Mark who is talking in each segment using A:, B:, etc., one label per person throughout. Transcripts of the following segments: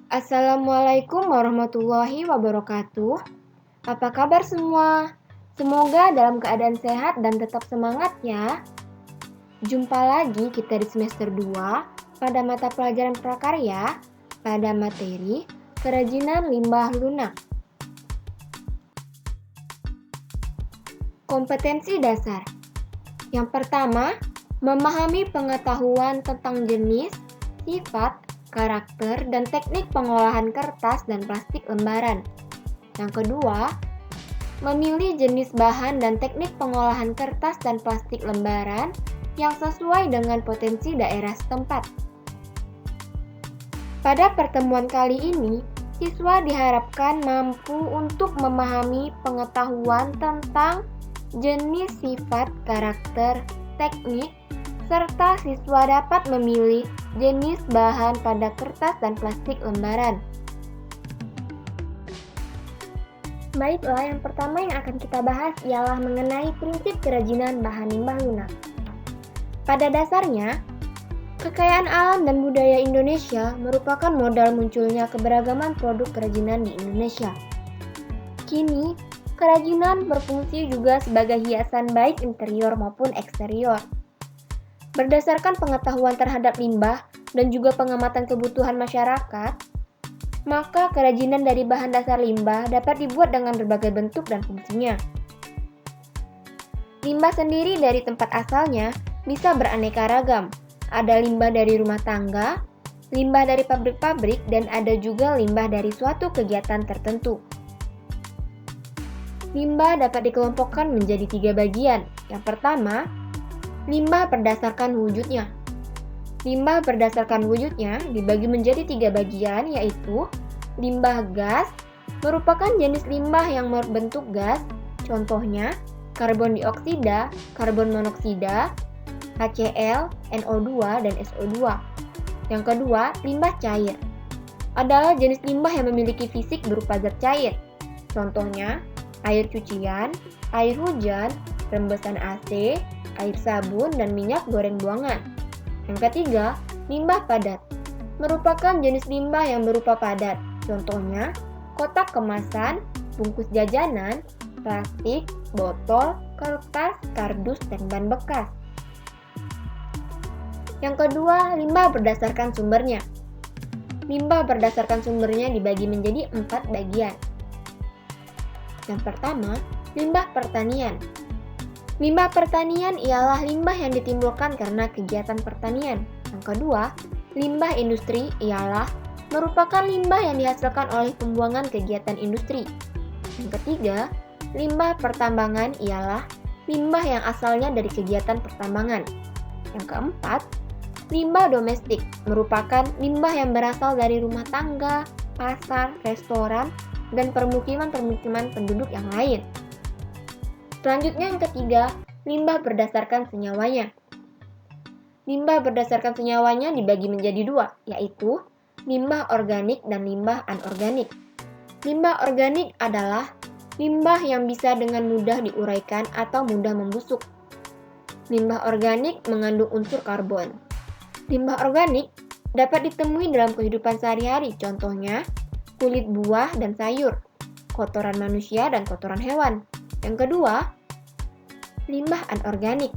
A: Assalamualaikum warahmatullahi wabarakatuh. Apa kabar semua? Semoga dalam keadaan sehat dan tetap semangat ya. Jumpa lagi kita di semester 2 pada mata pelajaran prakarya pada materi kerajinan limbah lunak. Kompetensi dasar. Yang pertama, memahami pengetahuan tentang jenis, sifat, karakter, dan teknik pengolahan kertas dan plastik lembaran. Yang kedua, memilih jenis bahan dan teknik pengolahan kertas dan plastik lembaran yang sesuai dengan potensi daerah setempat. Pada pertemuan kali ini, siswa diharapkan mampu untuk memahami pengetahuan tentang jenis, sifat, karakter, teknik, serta siswa dapat memilih jenis bahan pada kertas dan plastik lembaran. Baiklah, yang pertama yang akan kita bahas ialah mengenai prinsip kerajinan bahan limbah lunak. Pada dasarnya, kekayaan alam dan budaya Indonesia merupakan modal munculnya keberagaman produk kerajinan di Indonesia. Kini, kerajinan berfungsi juga sebagai hiasan baik interior maupun eksterior. Berdasarkan pengetahuan terhadap limbah dan juga pengamatan kebutuhan masyarakat, maka kerajinan dari bahan dasar limbah dapat dibuat dengan berbagai bentuk dan fungsinya. Limbah sendiri dari tempat asalnya bisa beraneka ragam. Ada limbah dari rumah tangga, limbah dari pabrik-pabrik, dan ada juga limbah dari suatu kegiatan tertentu. Limbah dapat dikelompokkan menjadi 3 bagian. Yang pertama, limbah berdasarkan wujudnya. Limbah berdasarkan wujudnya dibagi menjadi 3 bagian, yaitu limbah gas, merupakan jenis limbah yang berbentuk gas, contohnya karbon dioksida, karbon monoksida, HCl, NO2, dan SO2. Yang kedua, limbah cair. Adalah jenis limbah yang memiliki fisik berupa zat cair, contohnya air cucian, air hujan, rembesan AC, air sabun, dan minyak goreng buangan. Yang ketiga, limbah padat. Merupakan jenis limbah yang berupa padat. Contohnya, kotak kemasan, bungkus jajanan, plastik, botol, kertas, kardus, dan ban bekas. Yang kedua, limbah berdasarkan sumbernya. Limbah berdasarkan sumbernya dibagi menjadi 4 bagian. Yang pertama, limbah pertanian. Limbah pertanian ialah limbah yang ditimbulkan karena kegiatan pertanian. Yang kedua, limbah industri ialah merupakan limbah yang dihasilkan oleh pembuangan kegiatan industri. Yang ketiga, limbah pertambangan ialah limbah yang asalnya dari kegiatan pertambangan. Yang keempat, limbah domestik merupakan limbah yang berasal dari rumah tangga, pasar, restoran, dan permukiman-permukiman penduduk yang lain. Selanjutnya yang ketiga, limbah berdasarkan senyawanya. Limbah berdasarkan senyawanya dibagi menjadi 2, yaitu limbah organik dan limbah anorganik. Limbah organik adalah limbah yang bisa dengan mudah diuraikan atau mudah membusuk. Limbah organik mengandung unsur karbon. Limbah organik dapat ditemui dalam kehidupan sehari-hari, contohnya kulit buah dan sayur, kotoran manusia dan kotoran hewan. Yang kedua, limbah anorganik.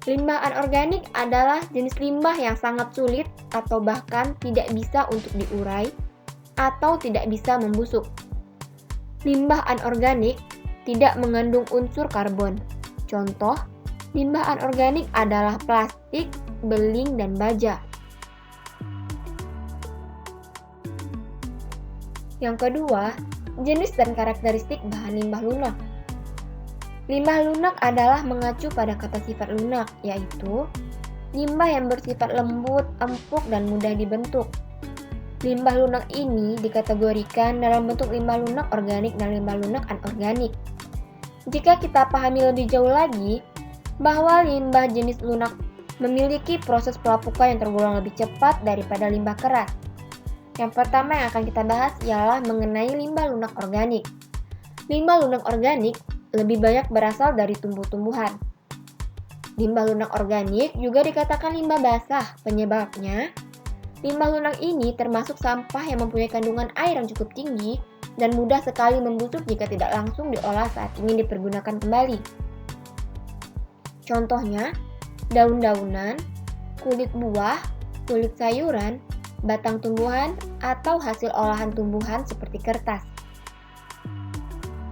A: Limbah anorganik adalah jenis limbah yang sangat sulit atau bahkan tidak bisa untuk diurai atau tidak bisa membusuk. Limbah anorganik tidak mengandung unsur karbon. Contoh, limbah anorganik adalah plastik, beling, dan baja. Yang kedua, jenis dan karakteristik bahan limbah lunak. Limbah lunak adalah mengacu pada kata sifat lunak, yaitu limbah yang bersifat lembut, empuk, dan mudah dibentuk. Limbah lunak ini dikategorikan dalam bentuk limbah lunak organik dan limbah lunak anorganik. Jika kita pahami lebih jauh lagi, bahwa limbah jenis lunak memiliki proses pelapukan yang tergolong lebih cepat daripada limbah keras. Yang pertama yang akan kita bahas ialah mengenai limbah lunak organik. Limbah lunak organik lebih banyak berasal dari tumbuh-tumbuhan. Limbah lunak organik juga dikatakan limbah basah. Penyebabnya, Limbah lunak ini termasuk sampah yang mempunyai kandungan air yang cukup tinggi dan mudah sekali membusuk jika tidak langsung diolah saat ingin dipergunakan kembali. Contohnya, daun-daunan, kulit buah, kulit sayuran, batang tumbuhan, atau hasil olahan tumbuhan seperti kertas.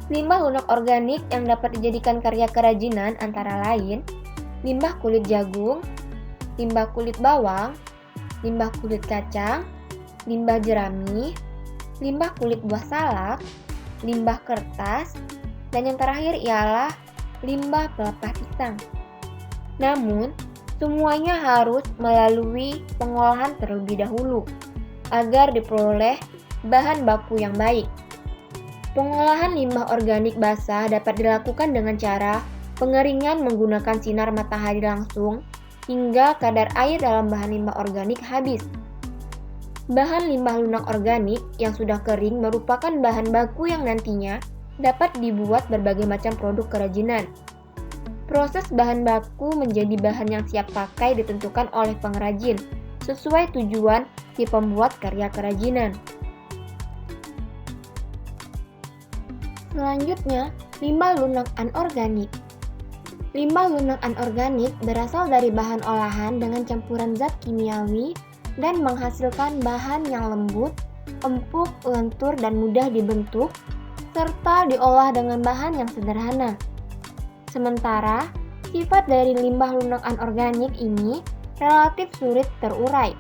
A: Limbah lunak organik yang dapat dijadikan karya kerajinan antara lain limbah kulit jagung, limbah kulit bawang, limbah kulit kacang, limbah jerami, limbah kulit buah salak, limbah kertas, dan yang terakhir ialah limbah pelepah pisang. Namun, semuanya harus melalui pengolahan terlebih dahulu agar diperoleh bahan baku yang baik. Pengolahan limbah organik basah dapat dilakukan dengan cara pengeringan menggunakan sinar matahari langsung hingga kadar air dalam bahan limbah organik habis. Bahan limbah lunak organik yang sudah kering merupakan bahan baku yang nantinya dapat dibuat berbagai macam produk kerajinan. Proses bahan baku menjadi bahan yang siap pakai ditentukan oleh pengrajin sesuai tujuan si pembuat karya kerajinan. Selanjutnya, limbah lunak anorganik. Limbah lunak anorganik berasal dari bahan olahan dengan campuran zat kimiawi dan menghasilkan bahan yang lembut, empuk, lentur, dan mudah dibentuk, serta diolah dengan bahan yang sederhana. Sementara, sifat dari limbah lunak anorganik ini relatif sulit terurai,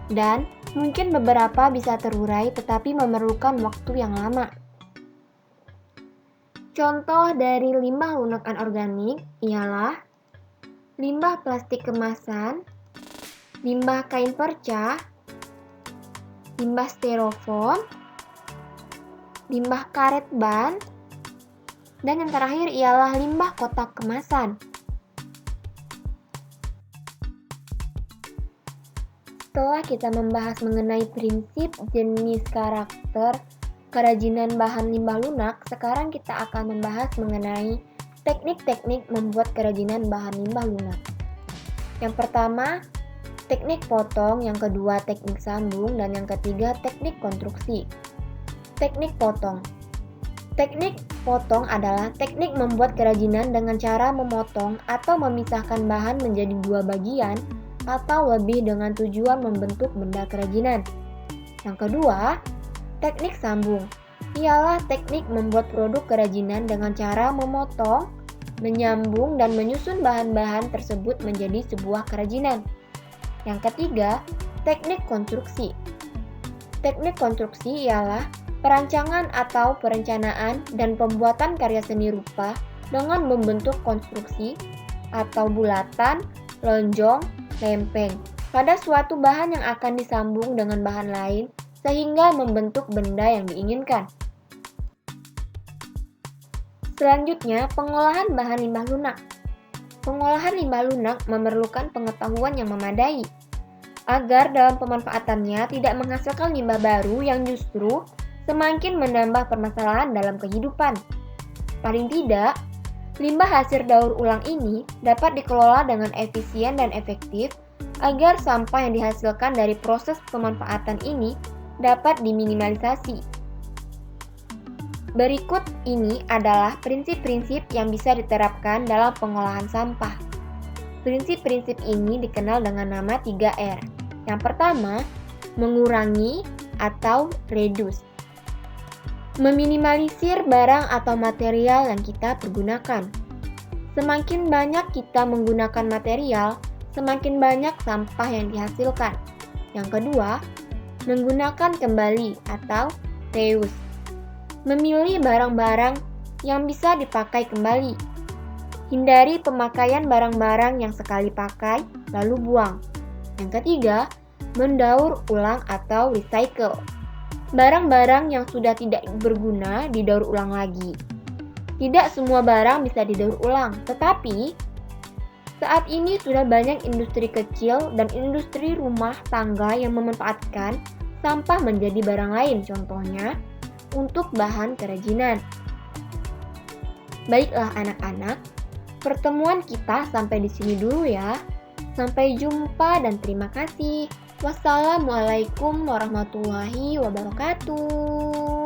A: dan mungkin beberapa bisa terurai tetapi memerlukan waktu yang lama. Contoh dari limbah lunak anorganik ialah limbah plastik kemasan, limbah kain perca, limbah styrofoam, limbah karet ban, dan yang terakhir ialah limbah kotak kemasan. Setelah kita membahas mengenai prinsip, jenis, karakter, kerajinan bahan limbah lunak, sekarang kita akan membahas mengenai teknik-teknik membuat kerajinan bahan limbah lunak. Yang pertama, teknik potong, yang kedua teknik sambung, dan yang ketiga teknik konstruksi. Teknik potong. Teknik potong adalah teknik membuat kerajinan dengan cara memotong atau memisahkan bahan menjadi dua bagian atau lebih dengan tujuan membentuk benda kerajinan. Yang kedua, teknik sambung ialah teknik membuat produk kerajinan dengan cara memotong, menyambung, dan menyusun bahan-bahan tersebut menjadi sebuah kerajinan. Yang ketiga, teknik konstruksi. Teknik konstruksi ialah perancangan atau perencanaan dan pembuatan karya seni rupa dengan membentuk konstruksi atau bulatan, lonjong, lempeng pada suatu bahan yang akan disambung dengan bahan lain sehingga membentuk benda yang diinginkan. Selanjutnya, pengolahan bahan limbah lunak. Pengolahan limbah lunak memerlukan pengetahuan yang memadai agar dalam pemanfaatannya tidak menghasilkan limbah baru yang justru semakin menambah permasalahan dalam kehidupan. Paling tidak, limbah hasil daur ulang ini dapat dikelola dengan efisien dan efektif agar sampah yang dihasilkan dari proses pemanfaatan ini dapat diminimalisasi. Berikut ini adalah prinsip-prinsip yang bisa diterapkan dalam pengolahan sampah. Prinsip-prinsip ini dikenal dengan nama 3R. Yang pertama, mengurangi atau reduce. Meminimalisir barang atau material yang kita pergunakan. Semakin banyak kita menggunakan material, semakin banyak sampah yang dihasilkan. Yang kedua, menggunakan kembali atau reuse. Memilih barang-barang yang bisa dipakai kembali. Hindari pemakaian barang-barang yang sekali pakai lalu buang. Yang ketiga, mendaur ulang atau recycle. Barang-barang yang sudah tidak berguna didaur ulang lagi. Tidak semua barang bisa didaur ulang, tetapi saat ini sudah banyak industri kecil dan industri rumah tangga yang memanfaatkan sampah menjadi barang lain, contohnya untuk bahan kerajinan. Baiklah anak-anak, pertemuan kita sampai di sini dulu ya. Sampai jumpa dan terima kasih. Wassalamualaikum warahmatullahi wabarakatuh.